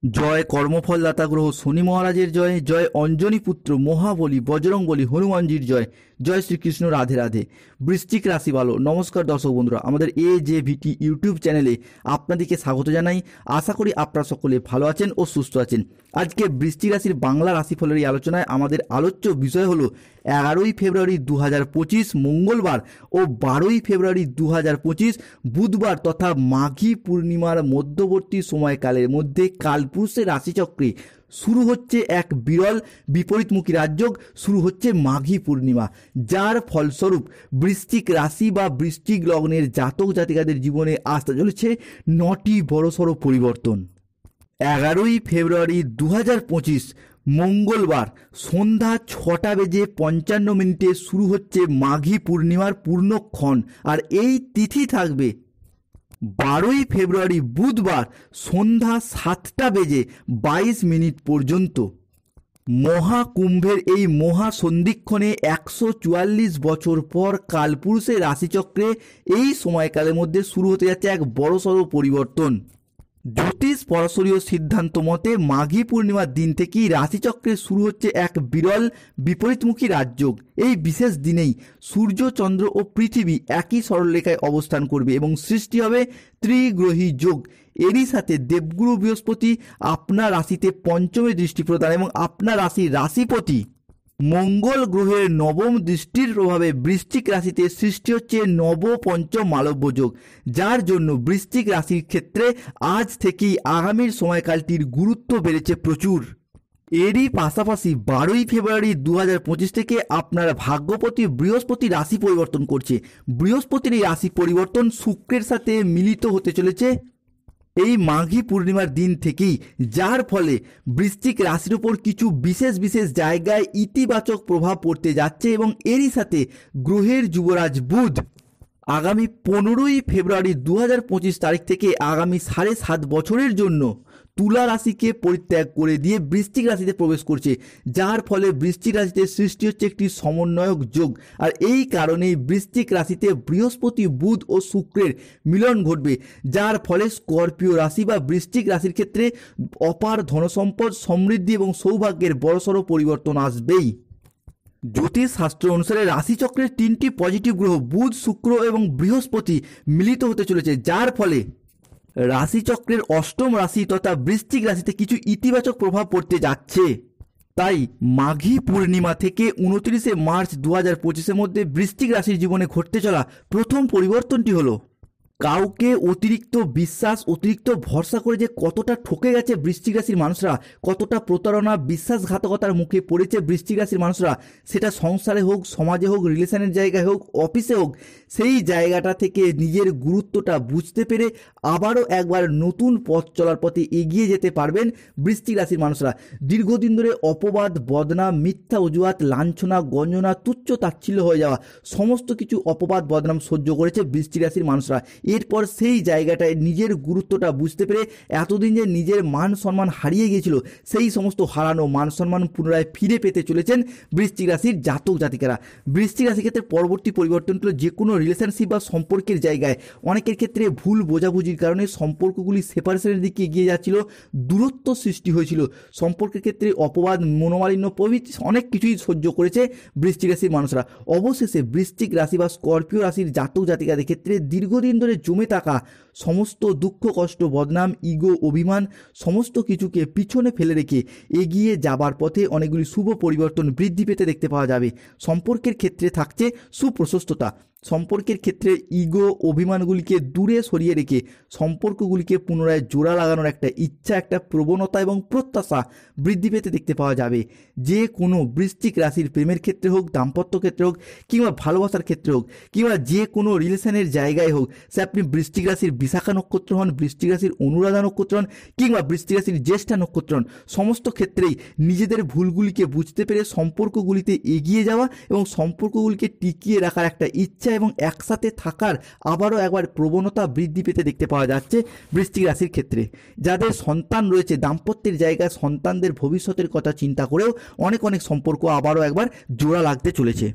জয় কর্মফলদাতা গ্রহ শনি মহারাজের জয়, জয় অঞ্জনী পুত্র মহাবলী বজরংবলী হনুমানজির জয়, জয় শ্রীকৃষ্ণ, রাধে রাধে। বৃশ্চিক রাশি ভালো। নমস্কার দর্শক বন্ধুরা, আমাদের AJVT ইউটিউব চ্যানেলে আপনাদেরকে স্বাগত জানাই। আশা করি আপনারা সকলে ভালো আছেন ও সুস্থ আছেন। আজকে বৃশ্চিক রাশির বাংলা রাশিফলের এই আলোচনায় আমাদের আলোচ্য বিষয় হলো 11ই ফেব্রুয়ারি 2025 মঙ্গলবার ও 12ই ফেব্রুয়ারি 2025 বুধবার তথা মাঘী পূর্ণিমার মধ্যবর্তী সময়কালের মধ্যে কালপুরুষের রাশিচক্রে শুরু হচ্ছে এক বিরল বিপরীতমুখী রাজযোগ, শুরু হচ্ছে মাঘী পূর্ণিমা, যার ফলস্বরূপ বৃশ্চিক রাশি বা বৃশ্চিক লগ্নের জাতক জাতিকাদের জীবনে আসতে চলেছে 9টি বড়সড় পরিবর্তন। 11ই ফেব্রুয়ারি 2025 মঙ্গলবার সন্ধ্যা 6:55 শুরু হচ্ছে মাঘী পূর্ণিমার পূর্ণক্ষণ, আর এই তিথি থাকবে 12ই ফেব্রুয়ারি বুধবার সন্ধ্যা 7:22 পর্যন্ত। মহাকুম্ভের এই মহাসন্ধিক্ষণে 144 বছর পর কালপুরুষের রাশিচক্রে এই সময়কালের মধ্যে শুরু হতে যাচ্ছে এক বড়সড় পরিবর্তন। জ্যোতিষ পরাশরীয় সিদ্ধান্ত মতে মাঘী পূর্ণিমার দিন থেকেই রাশিচক্রে শুরু হচ্ছে এক বিরল বিপরীতমুখী রাজযোগ। এই বিশেষ দিনেই সূর্য, চন্দ্র ও পৃথিবী একই সরলরেখায় অবস্থান করবে এবং সৃষ্টি হবে ত্রিগ্রহী যোগ। এরই সাথে দেবগুরু বৃহস্পতি আপনার রাশিতে পঞ্চমে দৃষ্টি প্রদান এবং আপনার রাশির রাশিপতি মঙ্গল গ্রহের নবম দৃষ্টির প্রভাবে বৃশ্চিক রাশিতে সৃষ্টি হচ্ছে নবপঞ্চম মালব্য যোগ, যার জন্য বৃশ্চিক রাশির ক্ষেত্রে আজ থেকেই আগামীর সময়কালটির গুরুত্ব বেড়েছে প্রচুর। এরই পাশাপাশি 12ই ফেব্রুয়ারি 2025 থেকে আপনার ভাগ্যপতি বৃহস্পতি রাশি পরিবর্তন করছে। বৃহস্পতির এই রাশি পরিবর্তন শুক্রের সাথে মিলিত হতে চলেছে এই মাঘী পূর্ণিমার দিন থেকেই, যার ফলে বৃশ্চিক রাশির উপর কিছু বিশেষ বিশেষ জায়গায় ইতিবাচক প্রভাব পড়তে যাচ্ছে এবং এরই সাথে গ্রহের যুবরাজ বুধ আগামী 15ই ফেব্রুয়ারি 2025 তারিখ থেকে আগামী 7.5 বছরের জন্য তুলা রাশিকে পরিত্যাগ করে দিয়ে বৃশ্চিক রাশিতে প্রবেশ করছে, যার ফলে বৃশ্চিক রাশিতে সৃষ্টি হচ্ছে একটি সমন্বয়ক যোগ। আর এই কারণেই বৃশ্চিক রাশিতে বৃহস্পতি, বুধ ও শুক্রের মিলন ঘটবে, যার ফলে স্করপিও রাশি বা বৃশ্চিক রাশির ক্ষেত্রে অপার ধনসম্পদ, সমৃদ্ধি এবং সৌভাগ্যের বড়সড় পরিবর্তন আসবেই। জ্যোতিষ শাস্ত্র অনুসারে রাশিচক্রের 3টি পজিটিভ গ্রহ বুধ, শুক্র এবং বৃহস্পতি মিলিত হতে চলেছে, যার ফলে রাশিচক্রের অষ্টম রাশি তথা বৃশ্চিক রাশিতে কিছু ইতিবাচক প্রভাব পড়তে যাচ্ছে। তাই মাঘী পূর্ণিমা থেকে 29শে মার্চ 2025-এর মধ্যে বৃশ্চিক রাশির জীবনে ঘটতে চলা প্রথম পরিবর্তনটি হলো কাউকে অতিরিক্ত বিশ্বাস, অতিরিক্ত ভরসা করে যে কতটা ঠকে গেছে বৃশ্চিক রাশির মানুষরা, কতটা প্রতারণা, বিশ্বাসঘাতকতার মুখে পড়েছে বৃশ্চিক রাশির মানুষরা, সেটা সংসারে হোক, সমাজে হোক, রিলেশনের জায়গায় হোক, অফিসে হোক, সেই জায়গাটা থেকে নিজের গুরুত্বটা বুঝতে পেরে আবারও একবার নতুন পথ চলার পথে এগিয়ে যেতে পারবেন বৃশ্চিক রাশির মানুষরা। দীর্ঘদিন ধরে অপবাদ, বদনাম, মিথ্যা অজুহাত, লাঞ্ছনা, গঞ্জনা, তুচ্ছ তাচ্ছিল্য হয়ে যাওয়া সমস্ত কিছু অপবাদ বদনাম সহ্য করেছে বৃশ্চিক রাশির মানুষরা। এরপর সেই জায়গাটায় নিজের গুরুত্বটা বুঝতে পেরে এতদিন যে নিজের মান সম্মান হারিয়ে গিয়েছিল, সেই সমস্ত হারানো মান সম্মান পুনরায় ফিরে পেতে চলেছেন বৃশ্চিক রাশির জাতক জাতিকারা। বৃশ্চিক রাশির ক্ষেত্রে পরবর্তী পরিবর্তনগুলো যে কোনো রিলেশনশিপ বা সম্পর্কের জায়গায় অনেকের ক্ষেত্রে ভুল বোঝাবুঝির কারণে সম্পর্কগুলি সেপারেশনের দিকে এগিয়ে যাচ্ছিল, দূরত্ব সৃষ্টি হয়েছিল, সম্পর্কের ক্ষেত্রে অপবাদ, মনোমালিন্য প্রভৃতি অনেক কিছুই সহ্য করেছে বৃশ্চিক রাশির মানুষরা। অবশেষে বৃশ্চিক রাশি বা স্করপিও রাশির জাতক জাতিকাদের ক্ষেত্রে দীর্ঘদিন ধরে জমে থাকা সমস্ত দুঃখ, কষ্ট, বদনাম, ইগো, অভিমান সমস্ত কিছুকে পিছনে ফেলে রেখে এগিয়ে যাবার পথে অনেকগুলি শুভ পরিবর্তন বৃদ্ধি পেতে দেখতে পাওয়া যাবে। সম্পর্কের ক্ষেত্রে থাকছে সুপ্রশস্ততা। সম্পর্কের ক্ষেত্রে ইগো, অভিমানগুলিকে দূরে সরিয়ে রেখে সম্পর্কগুলিকে পুনরায় জোড়া লাগানোর একটা ইচ্ছা, একটা প্রবণতা এবং প্রত্যাশা বৃদ্ধি পেতে দেখতে পাওয়া যাবে। যে কোনো বৃশ্চিক রাশির প্রেমের ক্ষেত্রে হোক, দাম্পত্য ক্ষেত্রে হোক, কিংবা ভালোবাসার ক্ষেত্রে হোক, কিংবা যে কোনো রিলেশনের জায়গায় হোক, সে আপনি বৃশ্চিক রাশির বিশাখা নক্ষত্র হন, বৃশ্চিক রাশির অনুরাধা নক্ষত্র হন, কিংবা বৃশ্চিক রাশির জ্যেষ্ঠা নক্ষত্র হন, সমস্ত ক্ষেত্রেই নিজেদের ভুলগুলিকে বুঝতে পেরে সম্পর্কগুলিতে এগিয়ে যাওয়া এবং সম্পর্কগুলিকে টিকিয়ে রাখার একটা ইচ্ছা এবং একসাথে থাকার আবারও একবার প্রবণতা বৃদ্ধি পেতে দেখতে পাওয়া যাচ্ছে বৃশ্চিক রাশির ক্ষেত্রে। যাদের সন্তান রয়েছে, দাম্পত্যের জায়গায় সন্তানদের ভবিষ্যতের কথা চিন্তা করেও অনেক সম্পর্ক আবারও একবার জোড়া লাগতে চলেছে।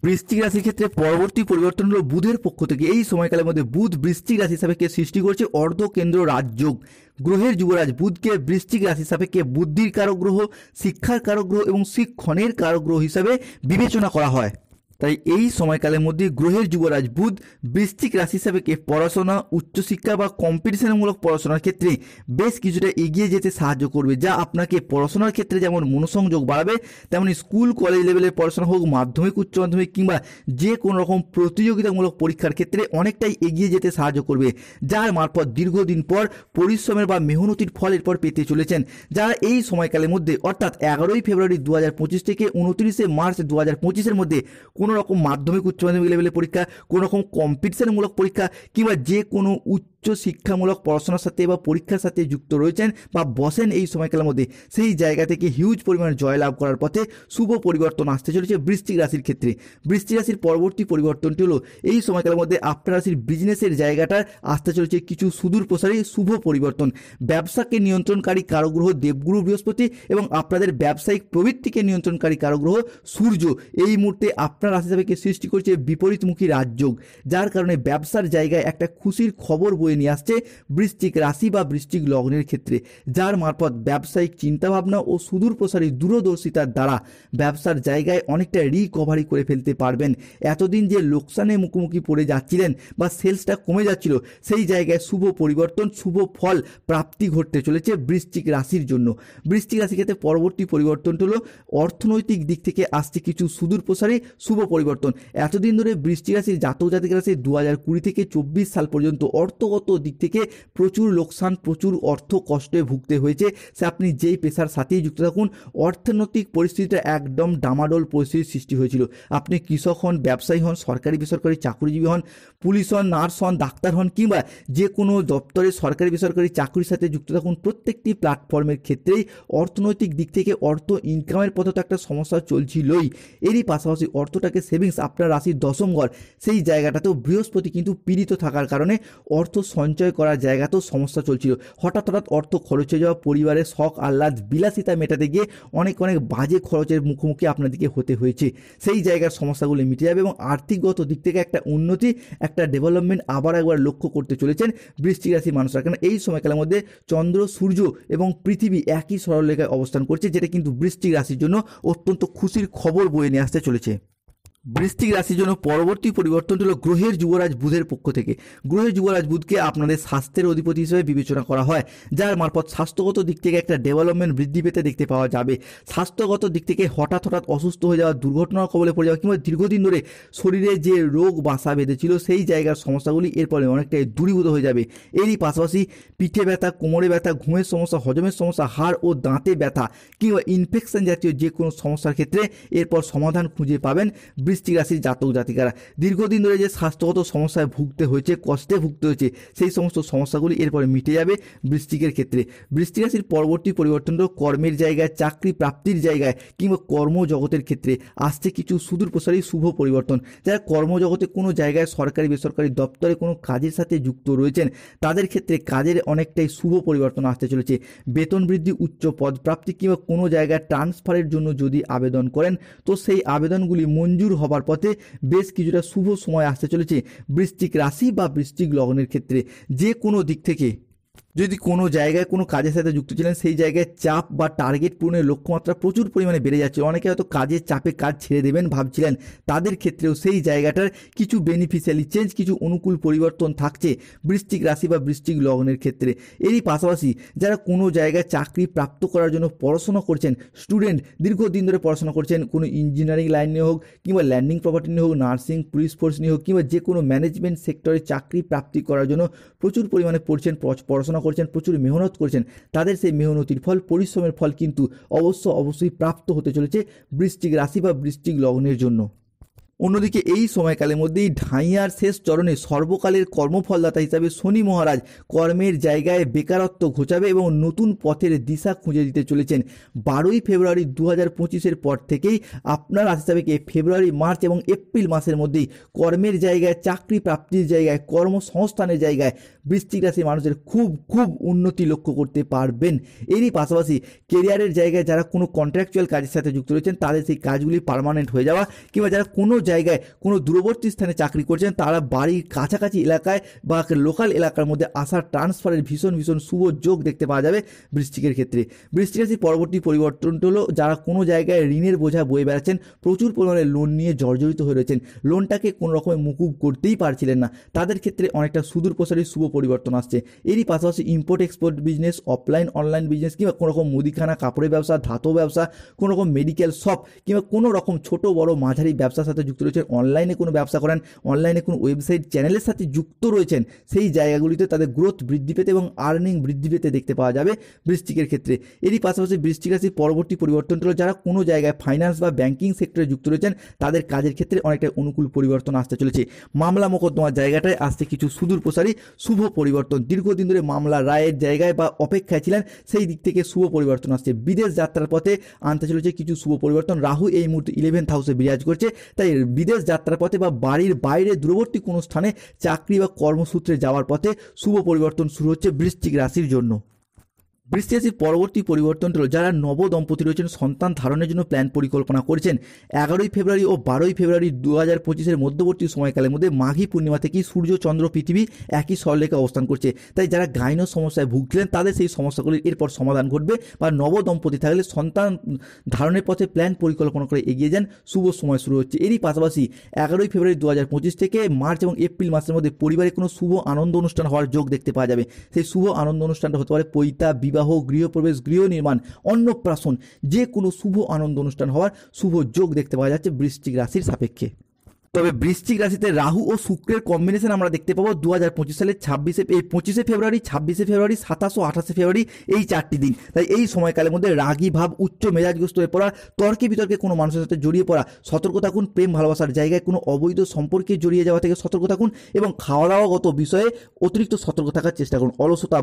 বৃশ্চিক রাশির ক্ষেত্রে পরবর্তী পরিবর্তন হলো বুধের পক্ষ থেকে। এই সময়কালের মধ্যে বুধ বৃশ্চিক রাশি হিসাবে সৃষ্টি করছে অর্ধকেন্দ্র রাজযোগ। গ্রহের যুবরাজ বুধকে বৃশ্চিক রাশি সাপেক্ষে বুদ্ধির কারক গ্রহ, শিক্ষার কারক গ্রহ এবং শিক্ষণের কারক গ্রহ হিসাবে বিবেচনা করা হয়। তাই এই সময়কালের মধ্যে গ্রহের যুবরাজ বুধ বৃশ্চিক রাশি সাপেক্ষে পড়াশোনা, উচ্চশিক্ষা বা কম্পিটিশনমূলক পড়াশোনার ক্ষেত্রে বেশ কিছুটা এগিয়ে যেতে সাহায্য করবে, যা আপনাকে পড়াশোনার ক্ষেত্রে যেমন মনোসংযোগ বাড়াবে, তেমনি স্কুল কলেজ লেভেলের পড়াশোনা হোক, মাধ্যমিক, উচ্চ মাধ্যমিক কিংবা যে কোনো রকম প্রতিযোগিতামূলক পরীক্ষার ক্ষেত্রে অনেকটাই এগিয়ে যেতে সাহায্য করবে, যার মারফত দীর্ঘদিন পর পরিশ্রমের বা মেহনতির ফল এরপর পেতে চলেছেন। যারা এই সময়কালের মধ্যে অর্থাৎ 11ই ফেব্রুয়ারি 2025 থেকে 29শে মার্চ 2025-এর মধ্যে কোনো রকম মাধ্যমিক, উচ্চ মাধ্যমিক লেভেলের পরীক্ষা, কোনো রকম কম্পিটিশনমূলক পরীক্ষা কিংবা যে কোনো উচ্চ শিক্ষামূলক পড়াশোনার সাথে বা পরীক্ষার সাথে যুক্ত রয়েছেন বা বসেন এই সময়কালের মধ্যে, সেই জায়গা থেকে হিউজ পরিমাণে জয়লাভ করার পথে শুভ পরিবর্তন আসতে চলেছে বৃশ্চিক রাশির ক্ষেত্রে। বৃশ্চিক রাশির পরবর্তী পরিবর্তনটি হলো এই সময়কালের মধ্যে আপনার রাশির বিজনেসের জায়গাটার আসতে চলেছে কিছু সুদূর প্রসারী শুভ পরিবর্তন। ব্যবসাকে নিয়ন্ত্রণকারী কারগ্রহ দেবগুরু বৃহস্পতি এবং আপনাদের ব্যবসায়িক প্রবৃত্তিকে নিয়ন্ত্রণকারী কারগ্রহ সূর্য এই মুহূর্তে আপনার রাশি সাপেক্ষে সৃষ্টি করছে বিপরীতমুখী রাজযোগ, যার কারণে ব্যবসার জায়গায় একটা খুশির খবর বয়ে নিয়ে আসছে বৃশ্চিক রাশি বা বৃশ্চিক লগ্নের ক্ষেত্রে, যার মারফত ব্যবসায়িক চিন্তাভাবনা ও সুদূর প্রসারী দূরদর্শিতার দ্বারা ব্যবসার জায়গায় অনেকটা রিকভারি করে ফেলতে পারবেন। এতদিন যে লোকসানে মুখোমুখি পড়ে যাচ্ছিলেন বা সেলসটা কমে যাচ্ছিল, সেই জায়গায় শুভ পরিবর্তন, শুভ ফল প্রাপ্তি ঘটতে চলেছে বৃশ্চিক রাশির জন্য। বৃশ্চিক রাশির ক্ষেত্রে পরবর্তী পরিবর্তনটি হলো অর্থনৈতিক দিক থেকে আসছে কিছু সুদূর প্রসারী শুভ পরিবর্তন। এতদিন ধরে বৃশ্চিক রাশির জাতক জাতিকারা 2020 থেকে 24 সাল পর্যন্ত অর্থগত দিক থেকে প্রচুর লোকসান, প্রচুর অর্থ কষ্টে ভুগতে হয়েছে। সে আপনি যেই পেশার সাথেই যুক্ত থাকুন, অর্থনৈতিক পরিস্থিতিটা একদম ডামাডোল পরিস্থিতির সৃষ্টি হয়েছিল। আপনি কৃষক হন, ব্যবসায়ী হন, সরকারি বেসরকারি চাকরিজীবী হন, পুলিশ হন, নার্স হন, ডাক্তার হন কিংবা যে কোনো দপ্তরে সরকারি বেসরকারি চাকরির সাথে যুক্ত থাকুন, প্রত্যেকটি প্ল্যাটফর্মের ক্ষেত্রেই অর্থনৈতিক দিক থেকে অর্থ ইনকামের পথে তো একটা সমস্যা চলছিলই। এরই পাশাপাশি অর্থটাকে সেভিংস আপনার রাশির দশম ঘর, সেই জায়গাটাতেও বৃহস্পতি কিন্তু পীড়িত থাকার কারণে অর্থ সঞ্চয় করার জায়গাতেও সমস্যা চলছিল। হঠাৎ অর্থ খরচ হয়ে যাওয়া, পরিবারের শখ আহ্লাদ বিলাসিতা মেটাতে গিয়ে অনেক বাজে খরচের মুখোমুখি আপনাদেরকে হতে হয়েছে। সেই জায়গার সমস্যাগুলি মিটে যাবে এবং আর্থিকগত দিক থেকে একটা উন্নতি, একটা ডেভেলপমেন্ট আবার একবার লক্ষ্য করতে চলেছেন বৃশ্চিক রাশির মানুষরা। কারণ এই সময়কালের মধ্যে চন্দ্র, সূর্য এবং পৃথিবী একই সরলরেখায় অবস্থান করছে, যেটা কিন্তু বৃশ্চিক রাশির জন্য অত্যন্ত খুশির খবর বয়ে নিয়ে আসতে চলেছে। বৃশ্চিক রাশির জন্য পরবর্তী পরিবর্তনটি হলো গ্রহের যুবরাজ বুধের পক্ষ থেকে। গ্রহের যুবরাজ বুধকে আপনাদের স্বাস্থ্যের অধিপতি হিসেবে বিবেচনা করা হয়, যার মারফত স্বাস্থ্যগত দিক থেকে একটা ডেভেলপমেন্ট বৃদ্ধি পেতে দেখতে পাওয়া যাবে। স্বাস্থ্যগত দিক থেকে হঠাৎ অসুস্থ হয়ে যাওয়া, দুর্ঘটনার কবলে পড়ে যাওয়া কিংবা দীর্ঘদিন ধরে শরীরে যে রোগ বাসা বেঁধেছিল, সেই জায়গার সমস্যাগুলি এরপরে অনেকটাই দূরীভূত হয়ে যাবে। এরই পাশাপাশি পিঠে ব্যথা, কোমরে ব্যথা, ঘুমের সমস্যা, হজমের সমস্যা, হাড় ও দাঁতে ব্যথা কিংবা ইনফেকশন জাতীয় যে কোনো সমস্যার ক্ষেত্রে এরপর সমাধান খুঁজে পাবেন বৃশ্চিক রাশির জাতক জাতিকারা। দীর্ঘদিন ধরে যে স্বাস্থ্যগত সমস্যায় ভুগতে হয়েছে, কষ্টে ভুগতে হয়েছে, সেই সমস্ত সমস্যাগুলি এরপরে মিটে যাবে বৃশ্চিকের ক্ষেত্রে। বৃশ্চিক রাশির পরবর্তী পরিবর্তন হলো কর্মের জায়গায়, চাকরি প্রাপ্তির জায়গায় কিংবা কর্মজগতের ক্ষেত্রে আসছে কিছু সুদূর প্রসারী শুভ পরিবর্তন। যারা কর্মজগতে কোনো জায়গায় সরকারি বেসরকারি দপ্তরে কোনো কাজের সাথে যুক্ত রয়েছেন, তাদের ক্ষেত্রে কাজের অনেকটাই শুভ পরিবর্তন আসতে চলেছে। বেতন বৃদ্ধি, উচ্চ পদ প্রাপ্তি কিংবা কোনো জায়গায় ট্রান্সফারের জন্য যদি আবেদন করেন, তো সেই আবেদনগুলি মঞ্জুর হবার পথে বেশ কিছুটা শুভ সময় আসতে চলেছে বৃশ্চিক রাশি বা বৃশ্চিক লগ্নের ক্ষেত্রে। যে কোনো দিক থেকে যদি কোনো জায়গায় কোনো কাজের সাথে যুক্ত ছিলেন, সেই জায়গায় চাপ বা টার্গেট পূরণের লক্ষ্যমাত্রা প্রচুর পরিমাণে বেড়ে যাচ্ছে। অনেকে হয়তো কাজের চাপে কাজ ছেড়ে দেবেন ভাবছিলেন, তাদের ক্ষেত্রেও সেই জায়গাটার কিছু বেনিফিশিয়ালি চেঞ্জ, কিছু অনুকূল পরিবর্তন থাকছে বৃশ্চিক রাশি বা বৃশ্চিক লগ্নের ক্ষেত্রে। এরই পাশাপাশি যারা কোনো জায়গায় চাকরি প্রাপ্ত করার জন্য পড়াশোনা করছেন, স্টুডেন্ট দীর্ঘদিন ধরে পড়াশোনা করছেন, কোনো ইঞ্জিনিয়ারিং লাইন নিয়ে হোক কিংবা ল্যান্ডিং প্রপার্টি নিয়ে হোক, নার্সিং, পুলিশ ফোর্স নিয়ে হোক কিংবা যে কোনো ম্যানেজমেন্ট সেক্টরে চাকরি প্রাপ্তি করার জন্য প্রচুর পরিমাণে পড়াশোনা করছেন, প্রচুর মেহনত করছেন, তাদের সেই মেহনতির ফল, পরিশ্রমের ফল কিন্তু অবশ্যই প্রাপ্ত হতে চলেছে বৃশ্চিক রাশি বা বৃশ্চিক লগ্নের জন্য। অন্যদিকে এই সময়কালের মধ্যেই ঢাইয়ার শেষ চরণে সর্বকালের কর্মফলদাতা হিসাবে শনি মহারাজ কর্মের জায়গায় বেকারত্ব ঘোচাবে এবং নতুন পথের দিশা খুঁজে দিতে চলেছেন। 12ই ফেব্রুয়ারি 2025-এর পর থেকেই আপনার রাশি সাপেক্ষে ফেব্রুয়ারি, মার্চ এবং এপ্রিল মাসের মধ্যেই কর্মের জায়গায়, চাকরি প্রাপ্তির জায়গায়, কর্মসংস্থানের জায়গায় বৃশ্চিক রাশির মানুষের খুব উন্নতি লক্ষ্য করতে পারবেন। এরই পাশাপাশি কেরিয়ারের জায়গায় যারা কোনো কন্ট্রাকচুয়াল কাজের সাথে যুক্ত রয়েছেন, তাদের সেই কাজগুলি পার্মানেন্ট হয়ে যাওয়া কিংবা যারা কোনো জায়গায় কোনো দূরবর্তী স্থানে চাকরি করছেন তারা বাড়ির কাছাকাছি এলাকায় বা লোকাল এলাকার মধ্যে আসার ট্রান্সফারের ভীষণ ভীষণ শুভ যোগ দেখতে পাওয়া যাবে বৃশ্চিকের ক্ষেত্রে। বৃশ্চিক রাশির পরবর্তী পরিবর্তনটা হলো যারা কোনো জায়গায় ঋণের বোঝা বয়ে বেড়াচ্ছেন, প্রচুর পরিমাণে লোন নিয়ে জর্জরিত হয়ে রয়েছেন, লোনটাকে কোনো রকমের মুকুব করতেই পারছিলেন না, তাদের ক্ষেত্রে অনেকটা সুদূর প্রসারী শুভ পরিবর্তন আসছে। এরই পাশাপাশি import export business, offline online business কিংবা কোনো রকম মুদিখানা, কাপড়ের ব্যবসা, ধাতব ব্যবসা, কোনো রকম মেডিকেল শপ কিংবা কোনো রকম ছোট বড় মাঝারি ব্যবসার সাথে যুক্ত রয়েছেন, অনলাইনে কোনো ব্যবসা করেন, অনলাইনে কোনো ওয়েবসাইট চ্যানেলের সাথে যুক্ত রয়েছেন, সেই জায়গাগুলিতে তাদের গ্রোথ বৃদ্ধি পেতে এবং আর্নিং বৃদ্ধি পেতে দেখতে পাওয়া যাবে বৃশ্চিকের ক্ষেত্রে। এরই পাশাপাশি বৃশ্চিক রাশির পরবর্তী পরিবর্তনটা হলো যারা কোনো জায়গায় ফাইন্যান্স বা ব্যাংকিং সেক্টরে যুক্ত রয়েছেন তাদের কাজের ক্ষেত্রে অনেকটা অনুকূল পরিবর্তন আসতে চলেছে। মামলা মোকদ্দমার জায়গাটায় আসছে কিছু সুদূর প্রসারী শুভ পরিবর্তন। দীর্ঘদিন ধরে মামলা রায়ের জায়গায় বা অপেক্ষায় ছিলেন, সেই দিক থেকে শুভ পরিবর্তন আসছে। বিদেশ যাত্রার পথে আনতে চলেছে কিছু শুভ পরিবর্তন। রাহু এই মুহূর্তে 11th হাউসে বিরাজ করছে, তাই বিদেশ যাত্রার পথে বা বাড়ির বাইরে দূরবর্তী কোনো স্থানে চাকরি বা কর্মসূত্রে যাওয়ার পথে শুভ পরিবর্তন শুরু হচ্ছে বৃশ্চিক রাশির জন্য। বৃশ্চিক রাশির পরবর্তী পরিবর্তনটা হলো যারা নবদম্পতি রয়েছেন, সন্তান ধারণের জন্য প্ল্যান পরিকল্পনা করেছেন, 11ই ফেব্রুয়ারি ও 12ই ফেব্রুয়ারি 2025-এর মধ্যবর্তী সময়কালের মধ্যে মাঘী পূর্ণিমা থেকেই সূর্য চন্দ্র পৃথিবী একই সরলরেখে অবস্থান করছে, তাই যারা গাইনো সমস্যায় ভুগছিলেন তাদের সেই সমস্যাগুলির এরপর সমাধান ঘটবে, বা নবদম্পতি থাকলে সন্তান ধারণের পথে প্ল্যান পরিকল্পনা করে এগিয়ে যান, শুভ সময় শুরু হচ্ছে। এরই পাশাপাশি 11ই ফেব্রুয়ারি 2025 থেকে মার্চ এবং এপ্রিল মাসের মধ্যে পরিবারে কোনো শুভ আনন্দ অনুষ্ঠান হওয়ার যোগ দেখতে পাওয়া যাবে। সেই শুভ আনন্দ অনুষ্ঠানটা হতে পারে পৈতা, বিবাহ, গৃহপ্রবেশ, গৃহ নির্মাণ, অন্নপ্রাশন, যে কোনো শুভ আনন্দ অনুষ্ঠান হওয়ার শুভ যোগ দেখতে পাওয়া যাচ্ছে বৃশ্চিক রাশির সাপেক্ষে। তবে বৃশ্চিক রাশিতে রাহু ও শুক্রের কম্বিনেশন আমরা দেখতে পাবো 2025 সালের 25শে ফেব্রুয়ারি, 26শে ফেব্রুয়ারি, 27 ও 28শে ফেব্রুয়ারি, এই 4টি দিন। তাই এই সময়কালের মধ্যে রাগী ভাব, উচ্চ মেজাজগ্রস্ত হয়ে পড়া, তর্কে বিতর্কে কোনো মানুষের সাথে জড়িয়ে পড়া, সতর্ক থাকুন। প্রেম ভালোবাসার জায়গায় কোনো অবৈধ সম্পর্কে জড়িয়ে যাওয়া থেকে সতর্ক থাকুন এবং খাওয়া দাওয়াগত বিষয়ে অতিরিক্ত সতর্ক থাকার চেষ্টা করুন। অলসতা